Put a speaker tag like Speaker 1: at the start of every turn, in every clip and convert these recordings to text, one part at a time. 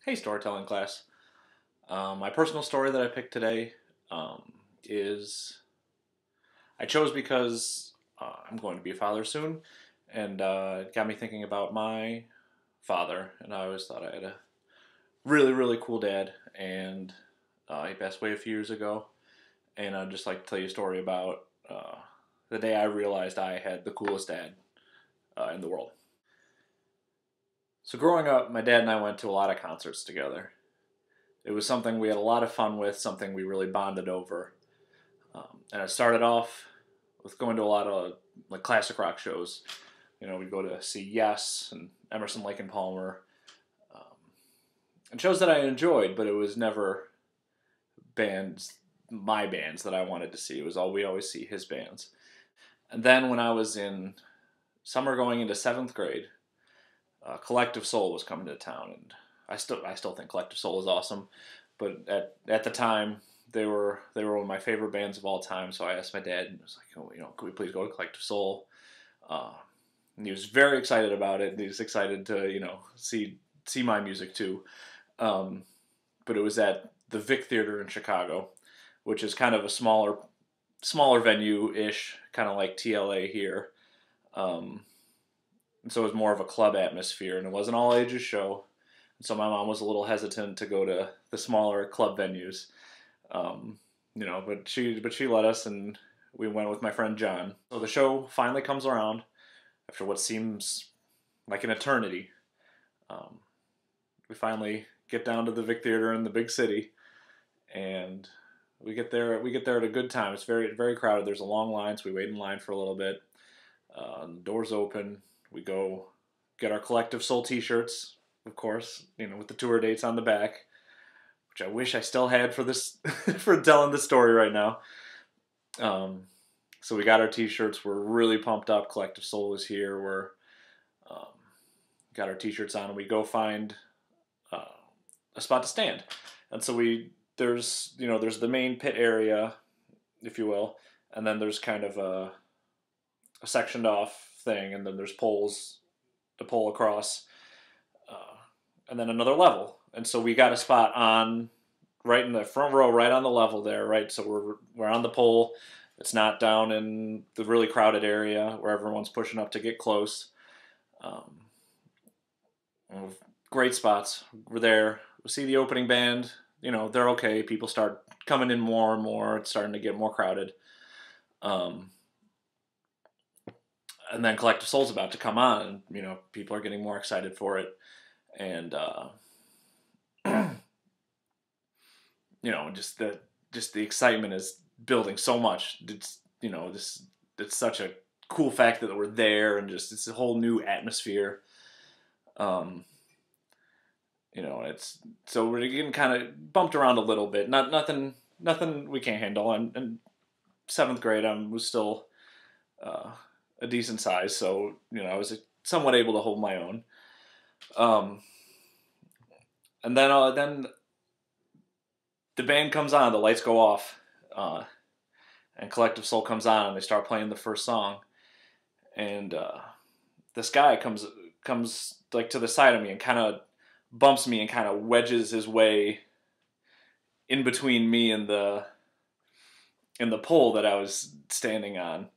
Speaker 1: Hey, storytelling class. My personal story that I picked today is I chose because I'm going to be a father soon, and it got me thinking about my father. And I always thought I had a really, really cool dad, and he passed away a few years ago. And I'd just like to tell you a story about the day I realized I had the coolest dad in the world. So, growing up, my dad and I went to a lot of concerts together. It was something we had a lot of fun with, something we really bonded over. And it started off with going to a lot of like classic rock shows. You know, we'd go to see Yes and Emerson, Lake and Palmer, um, and shows that I enjoyed, but it was never bands, my bands that I wanted to see. It was all we always see his bands. And then when I was in summer going into seventh grade, Collective Soul was coming to town, and I still think Collective Soul is awesome, but at the time they were one of my favorite bands of all time. So I asked my dad, and was like, oh, could we please go to Collective Soul? Uh, and he was very excited about it. He was excited to see my music too. Um, but it was at the Vic Theater in Chicago, which is kind of a smaller venue ish, kind of like TLA here. Um, and so it was more of a club atmosphere, and it was an all ages show. And so my mom was a little hesitant to go to the smaller club venues, um, but she let us, and we went with my friend John. So the show finally comes around after what seems like an eternity. Um, we finally get down to the Vic Theater in the big city, and we get there. We get there at a good time. It's very very crowded. There's a long line, so we wait in line for a little bit. The doors open. We go get our Collective Soul T-shirts, of course, with the tour dates on the back, which I wish I still had for this for telling the story right now. Um, so we got our T-shirts. We're really pumped up. Collective Soul is here. We're um, got our T-shirts on, and we go find uh, a spot to stand. And so there's the main pit area, if you will, and then there's kind of a sectioned off thing, and then there's poles to pole across, uh, and then another level. And so we got a spot on right in the front row, right on the level there, right. So we're on the pole. It's not down in the really crowded area where everyone's pushing up to get close. Um, Great spots. We're there. We see the opening band. They're okay. People start coming in more and more. It's starting to get more crowded. Um, and then Collective Soul's about to come on, and people are getting more excited for it, and just the excitement is building so much. It's such a cool fact that we're there, and just it's a whole new atmosphere. Um, it's so we're getting kind of bumped around a little bit. Not nothing we can't handle. And seventh grade, I was still uh, a decent size, so I was somewhat able to hold my own. Um, and then the band comes on, the lights go off, and Collective Soul comes on, and they start playing the first song, and this guy comes like to the side of me and kind of bumps me and kind of wedges his way in between me and the pole that I was standing on,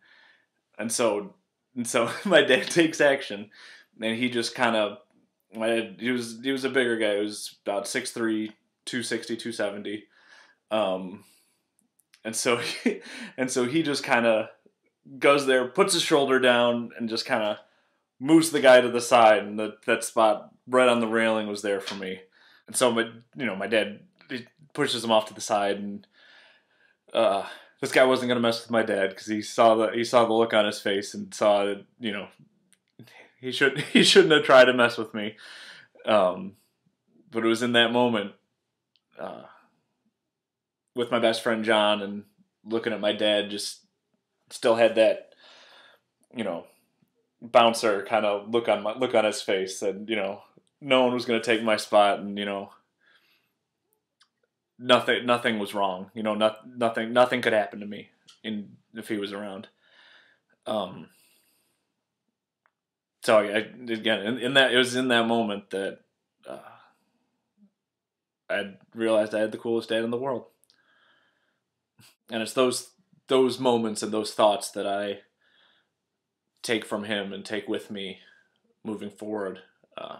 Speaker 1: and so my dad takes action, and he just kind of he was a bigger guy. He was about 6'3", 260, 270. Um, and so he just kind of goes there, puts his shoulder down, and just kind of moves the guy to the side, and that spot right on the railing was there for me. And so my dad he pushes him off to the side, and this guy wasn't gonna mess with my dad because he saw the look on his face and saw that he shouldn't have tried to mess with me. Um, but it was in that moment uh, with my best friend John and looking at my dad, just still had that you know bouncer kind of look on his face, and no one was going to take my spot, and nothing was wrong. Nothing could happen to me if he was around. Um, so again, in that it was in that moment that uh, I realized I had the coolest dad in the world. And it's those moments and those thoughts that I take from him and take with me moving forward uh,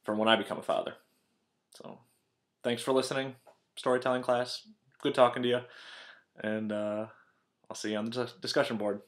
Speaker 1: from when I become a father. So, thanks for listening, storytelling class. Good talking to you, and I'll see you on the discussion board.